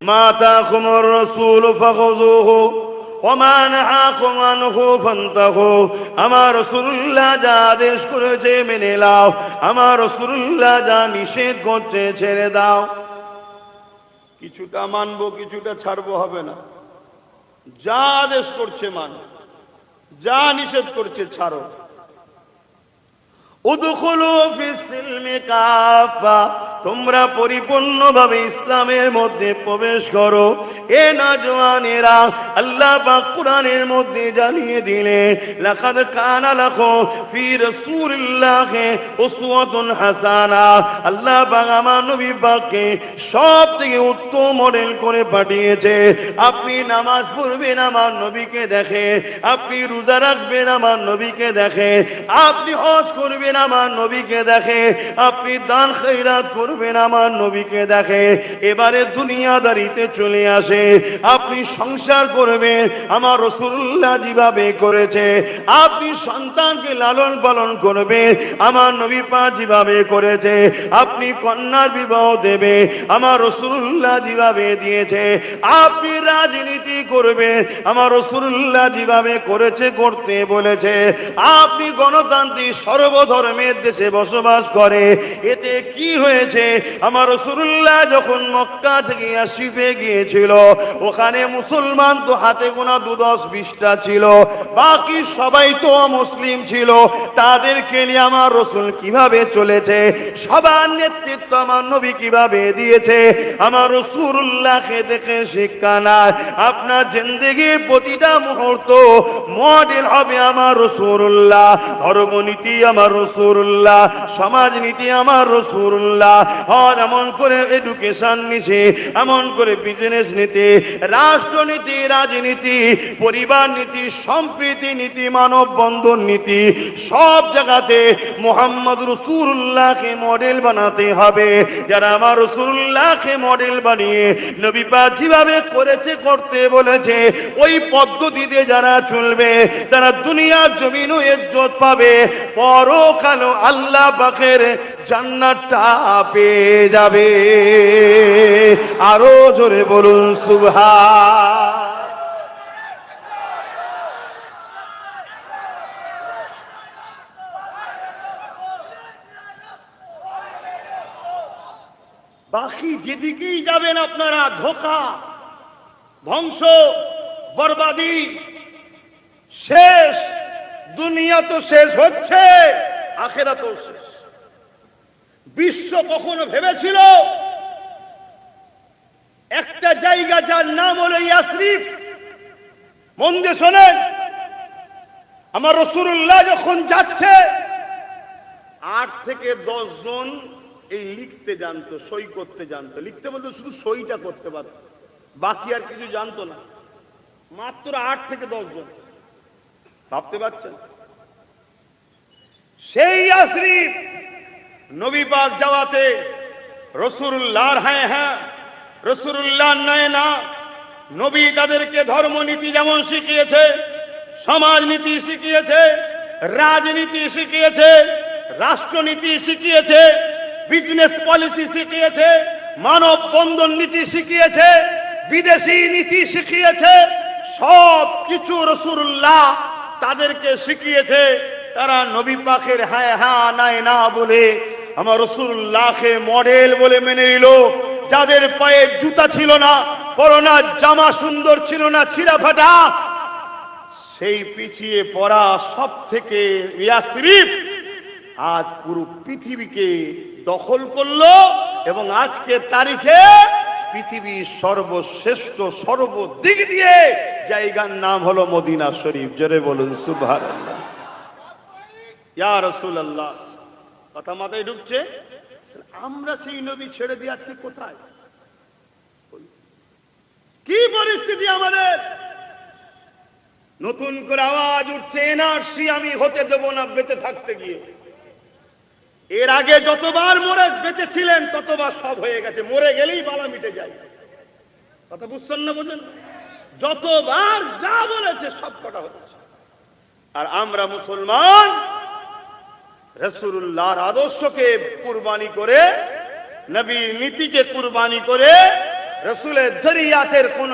মা আতাকুমুর রাসূলু ফাখুযুহু ওয়া মা নাহাকুম আনহু ফান্তাহু। আমার রাসূলুল্লাহ যা আদেশ করেছে মেনে নাও, আমার রাসূলুল্লাহ যা নিষেধ করছে ছেড়ে দাও। কিছুটা মানবো কিছুটা ছাড়বো হবে না। যা আদেশ করছে মানো, যা নিষেধ করছে ছাড়ো। উদখুলু ফিস সিলমি কাফা, তোমরা পরিপূর্ণভাবে ইসলামের মধ্যে প্রবেশ করো। এ নওজওয়ানেরা, আল্লাহ পাক কুরআনের মধ্যে জানিয়ে দিলেন, লাকাদ কানা লাকুম ফি রাসূলিল্লাহি উসওয়াতুন হাসানা। আল্লাহ পাক আমার নবী পাককে সবথেকে উত্তম মডেল করে পাঠিয়েছে। আপনি নামাজ পড়বেন আমার নবীকে দেখেন, আপনি রোজা রাখবেন আমার নবীকে দেখেন, আপনি হজ করবেন আমার নবীকে দেখে, আপনি দান খয়রাত করবেন আমার নবীকে দেখে। এবারে দুনিয়াদারিতে চলে আসে, আপনি সংসার করবেন আমার রাসূলুল্লাহ যেভাবে করেছে, আপনি সন্তানকে লালন পালন করবেন আমার নবী পাক যেভাবে করেছে, আপনি কন্যার বিবাহ দেবে আমার রাসূলুল্লাহ যেভাবে দিয়েছে, আপনি রাজনীতি করবেন আমার রাসূলুল্লাহ যেভাবে করেছে করতে বলেছে, আপনি গণতান্ত্রিক সর্বধর্মের দেশে বসবাস করে। এতে কি হয়েছে, আমার রাসূলুল্লাহ যখন মক্কা থেকে আশরিফে গিয়েছিল, ওখানে মুসলমান তো হাতে গোনা 10-20টা ছিল, বাকি সবাই তো মুসলিম ছিল। তাদেরকে নিয়ে আমার রাসূল কিভাবে চলেছে, সবার নেতৃত্ব আমার নবী কিভাবে দিয়েছে, আমার রাসূলুল্লাহকে দেখে শিক্ষা নাই। আপনার জিন্দেগির প্রতিটা মুহূর্ত মডেল হবে আমার রাসূলুল্লাহ, ধর্মনীতি আমার রাসূলুল্লাহ, সমাজনীতি আমার রাসূলুল্লাহ। আর এমন করে এডুকেশন নিছে, এমন করে বিজনেস নীতি, রাষ্ট্রনীতি, রাজনীতি, পরিবার নীতি, সম্প্রীতি নীতি, মানব বন্ধন নীতি, সব জায়গাতে মুহাম্মদ রাসূলুল্লাহকে মডেল বানাতে হবে। যারা আমার রাসূলুল্লাহকে মডেল বানিয়ে নবী পাক যেভাবে করেছে করতে বলেছে, ওই পদ্ধতিতে যারা চলবে তারা দুনিয়ার জমিনও ইজ্জত পাবে, পরকালও আল্লাহ পাকের জান্নাতটা পেয়ে যাবে। আরো জোরে বলুন সুবহান। বাকি যেদিকেই যাবেন আপনারা ধোঁকা, ধ্বংস, বরবাদি, শেষ। দুনিয়া তো শেষ হচ্ছে, আখিরাতও শেষ। বিশ্ব কখনো ভেবেছিল একটা জায়গা যার নাম হলো ইয়াসরিব, মন দিয়ে শোনেন, আমার রাসূলুল্লাহ যখন যাচ্ছে 8 থেকে 10 জন এই লিখতে জানতো, সই করতে জানতো। লিখতে বলতে শুধু সইটা করতে পারত, বাকি আর কিছু জানতো না। মাত্র 8 থেকে 10 জন, ভাবতে পারছেন? সেই ইয়াসরিব নবী পাক যাওয়াতে রাসূলুল্লাহর হ্যাঁ হ্যাঁ, রাসূলুল্লাহর নয় না। নবী তাদেরকে ধর্মনীতি যেমন শিখিয়েছে, সমাজনীতি শিখিয়েছে, রাজনীতি শিখিয়েছে, রাষ্ট্রনীতি শিখিয়েছে, বিজনেস পলিসি শিখিয়েছে, মানব বন্ধন নীতি শিখিয়েছে, বিদেশি নীতি শিখিয়েছে, সব কিছু রাসূলুল্লাহ তাদেরকে শিখিয়েছে। তারা নবী পাকের হ্যাঁ হ্যাঁ নাই না বলে আমার রাসূলুল্লাহকে মডেল বলে মেনে নিল। যাদের পায়ে জুতা ছিল না, পরনা জামা সুন্দর ছিল না, ছিঁড়া ফাটা, সেই পিছিয়ে পড়া সব থেকে ইয়াসরিব আজ পুরো পৃথিবীকে দখল করলো। এবং আজকে তারিখে পৃথিবীর সর্বশ্রেষ্ঠ সর্বদিক দিয়ে জায়গার নাম হলো মদিনা শরীফ। জোরে বলুন সুবহানাল্লাহ। ইয়া রাসূলুল্লাহ, কথা মাথায় ঢুকছে? আমরা সেই নবী ছেড়ে দিয়ে আজকে কোথায়, কি পরিস্থিতি আমাদের? নতুন করে আওয়াজ উঠছে, এনআরসি আমি হতে দেব না বেঁচে থাকতে গিয়ে। এর আগে যতবার মরে বেঁচে ছিলেন ততবার সব হয়ে গেছে, মরে গেলেই বালা মিটে যায়। কথা বুঝছেন না? বোঝেন? যতবার যা বলেছে সব কটা হচ্ছে। আর আমরা মুসলমান রাসূলুল্লাহর আদর্শকে কুরবানি করে, নবীর নীতিকে কুরবানি করে রসুলের জরিয়াতের কোন